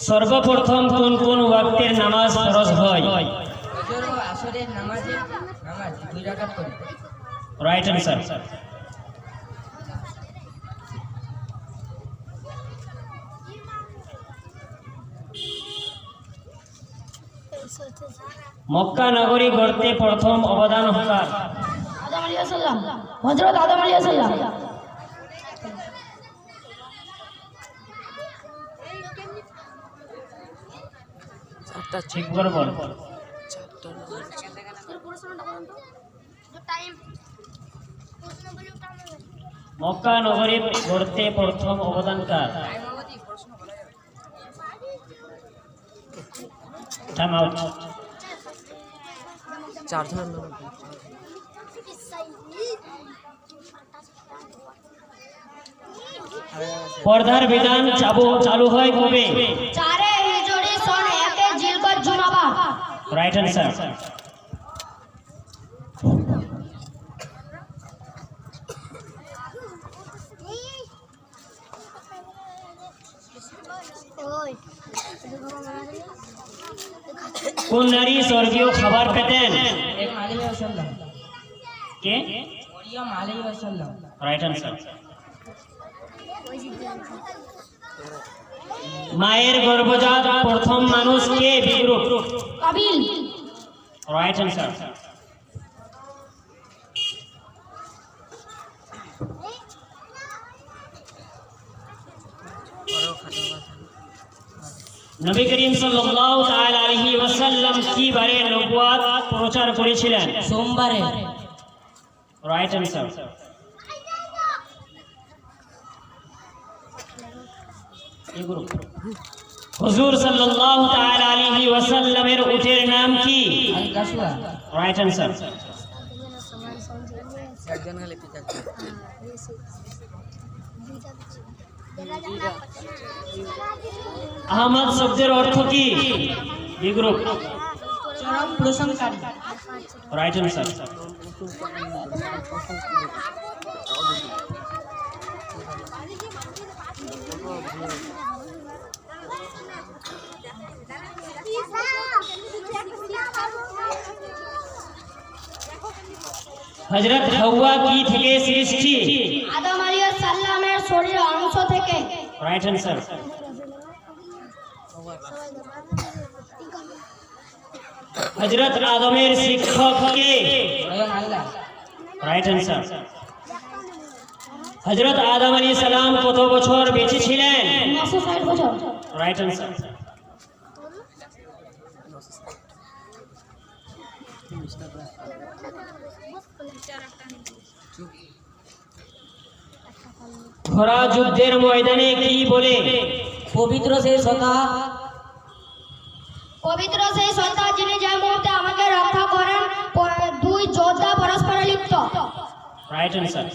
সর্বপ্রথম কোন কোন ওয়াক্তের নামাজ ফরজ হয়? ফজর ও আসরের নামাজ দুই রাকাত করে। Right answer. মক্কা নগরী গড়তে প্রথম অবদান কার? আদম আলাইহিস সালাম, হযরত আদম আলাইহিস সালাম। ঠিক করে বল। মক্কা নগরী গড়তে প্রথম অবদান কার? Time out. পর্দার বিধান চালু হয় কবে? 4 হিজরি সন 1 জিলকত জুমাবার। Right answer. কোন নারী স্বর্গীয় খাবার পেতেন? কে? মরিয়ম আলাইহিস সালাম। Right answer. মায়ের গর্ভজাত প্রথম মানুষ কে? বিগ্রুপ। কাবিল। Right answer. নবী করিম সাল্লাল্লাহু তাআলা আলাইহি ওয়াসাল্লাম কি বারে নবুয়ত প্রচার করেছিলেন? সোমবারে। Right answer. হুজুর সাল্লাল্লাহু তাআলা আলাইহি ওয়াসাল্লামের উটের নাম কি? আল কাসওয়া। Right answer. আহমদ শব্দের অর্থ কি? B group. চরম প্রশংসাকারী। Right answer. হযরত হাওয়া কি থেকে সৃষ্টি? আদম আলাইহিস সালামের শরীরের অংশ থেকে। Right answer. হযরত আদমের শিক্ষক কে? স্বয়ং আল্লাহ। Right answer. হযরত আদম আলাইহিস সালাম কত বছর বেঁচে ছিলেন? 960 বছর। Right answer. ঘোড়া যুদ্ধের ময়দানে কি বলে? পবিত্র সেই সত্তা। পবিত্র সেই সত্তা যিনি যে মুহূর্তে আমাকে রক্ষা করেন। দুই যোদ্ধা পরস্পর লিপ্ত। Right answer.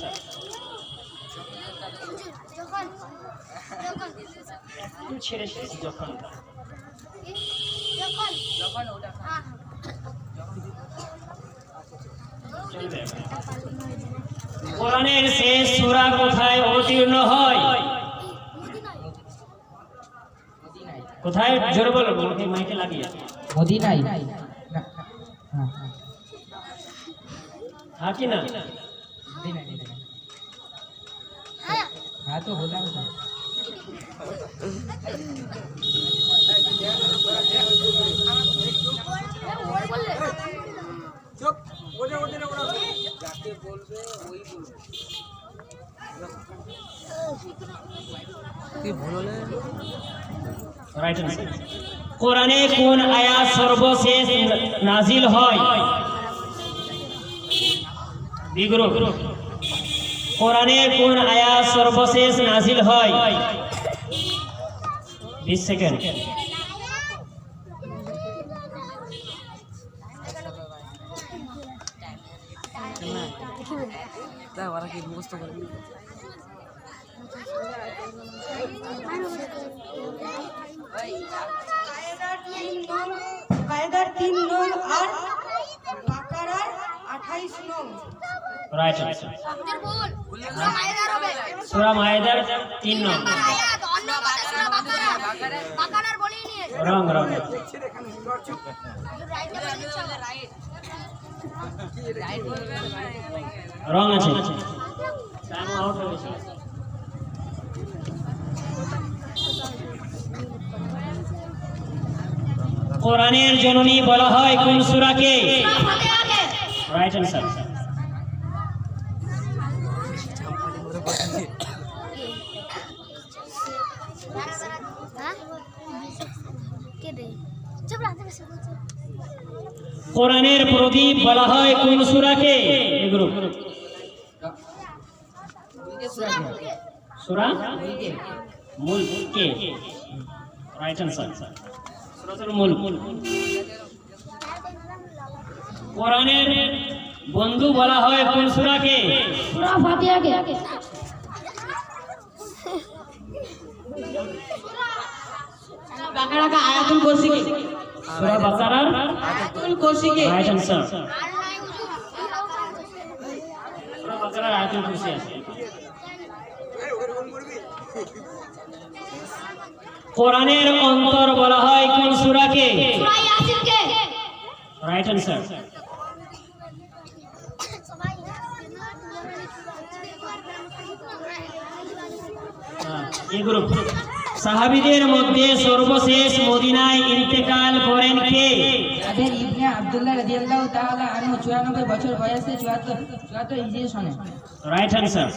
কোরআনের শেষ সূরা কোথায় অবতীর্ণ হয়? কোথায়? জোরে বলো, মাইকে লাগিয়ে। মদিনায়। হ্যাঁ কি না? হ্যাঁ তো বললাম তো। Right answer. কোরআনে কোন আয়াত সর্বশেষ নাজিল হয়? B group. কোরআনে কোন আয়াত সর্বশেষ নাজিল হয়? 20 সেকেন্ড। কায়দার 3 নং আর বাকারার 28 নং। Right answer. সূরা মায়েদার 3 নং। বাকারার বলেই নিয়ে রং রং রং আছে টাইম আউট হয়ে গেছে কোরআনের জননী বলা হয় কোন সূরাকে ফাতিহাকে রাইট অ্যানসার কে দে চুপ রাখতে বসে কোরআনের প্রদীপ বলা হয় কোন সূরাকে এই গ্রুপ সূরা মুলকে রাইট অ্যানসার সূরাতুল মুলক কোরআনের বন্ধু বলা হয় কোন সূরাকে সূরা ফাতিহাকে বাকারা का आयतुल कुर्सी के সূরা বাকারার आयतुल कुर्सी के রাইট অ্যানসার সূরা বাকারার আয়াতুল কুরসি আছে কোরআনের অন্তর বলা হয় কোন সূরাকে সূরা ইয়াসিনকে রাইট অ্যানসার এই গ্রুপ সাহাবীদের মধ্যে সর্বশেষ মদিনায় ইন্তেকাল করেন কে জাবের ইবনে আব্দুল্লাহ রাদিয়াল্লাহু তাআলা আনহু 94 বছর বয়সে 74 হিজরি সনে রাইট অ্যানসার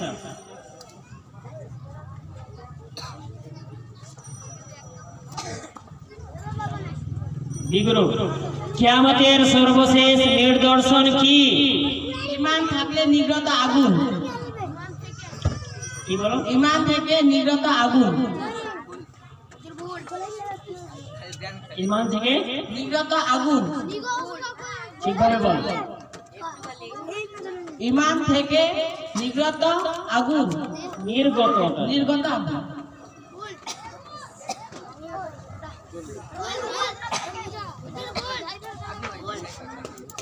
বি গ্রুপ কিয়ামতের সর্বশেষ নিদর্শন কি ঈমান থাকলে নির্গত আগুন কি বলো ঈমান থেকে নির্গত আগুন ঈমান থেকে নির্গত আগুন ঠিকভাবে বল ঈমান থেকে নির্গত আগুন নির্গত নির্গত আগুন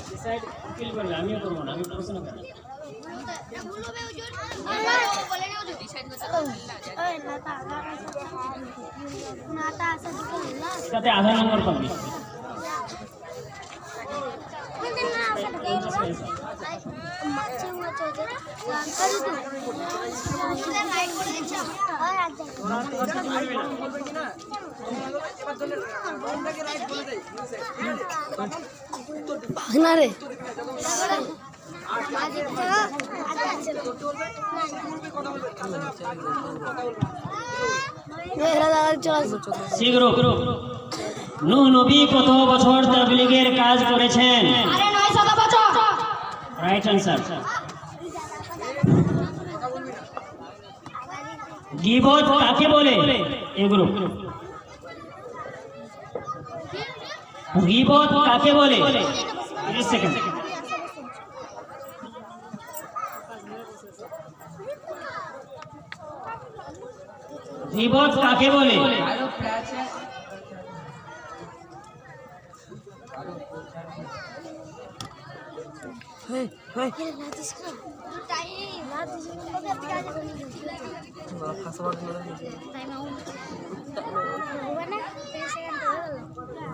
ডিসাইড ফিল করলে আমিও করবো না আমি প্রশ্ন করি এটাতে আধা নম্বর পাবি না রে সি গ্রুপ নূহ নবী কত বছর তাবলীগের কাজ করেছেন আরে 900 বছর রাইট অ্যানসার গীবত কাকে বলে এই গ্রুপ গীবত কাকে বলে 30 সেকেন্ড গীবত কাকে বলে আরো প্রাচীন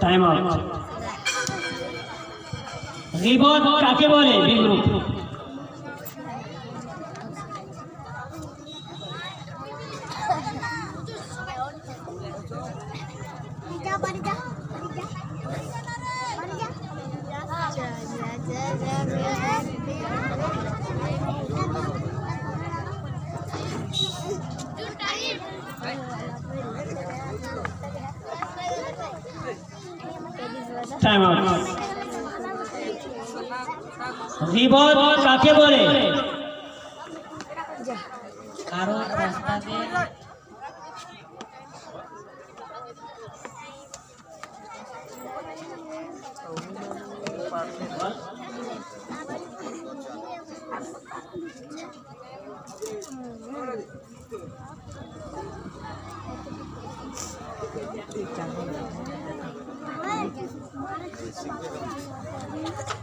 টাইম আউট গীবত কাকে বলে বি গ্রুপ টাইম আউট গীবত কাকে বলে কারো প্রস্তাবে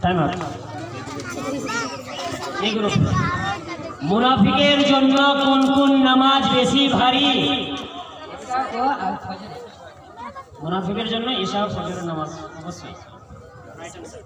টাইম আউট এই গ্রুপ মুনাফিকের জন্য কোন কোন নামাজ বেশি ভারী ও মুনাফিকের জন্য ঈশা ও ফজরের নামাজ অবশ্যই। Right answer.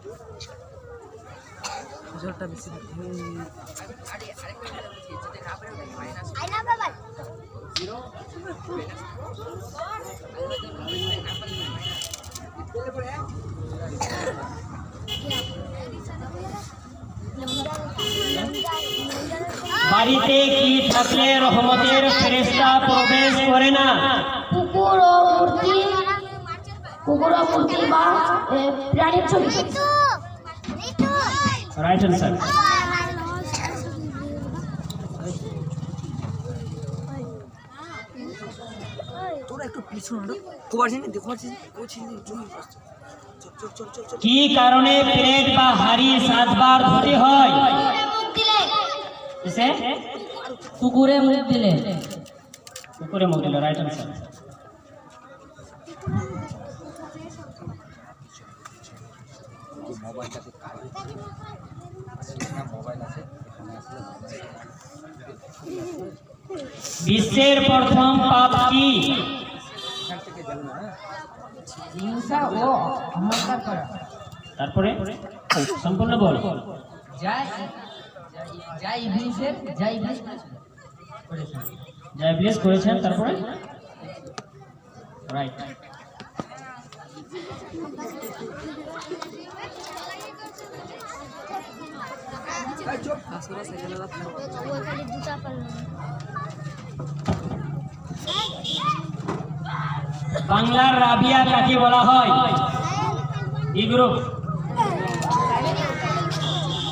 বাড়িতে কি থাকলে রহমতের ফেরেশতা প্রবেশ করে না? কুকুর ও মূর্তি বা প্রাণীর ছবি। Right answer. কি কারণে প্লেট বা হাঁড়ি 7 বার ধুতে হয়? কিসে? কুকুরে মুখ দিলে। কুকুরে মুখ দিলে। Right answer. বিশ্বের প্রথম পাপ কি? হিংসা ও অহংকার করা। তারপরে সম্পূর্ণ বল। যা ইবলিস করেছেন। যা ইবলিস করেছেন। তারপরে রাইট। বাংলার রাবিয়া কাকে বলা হয়? B group.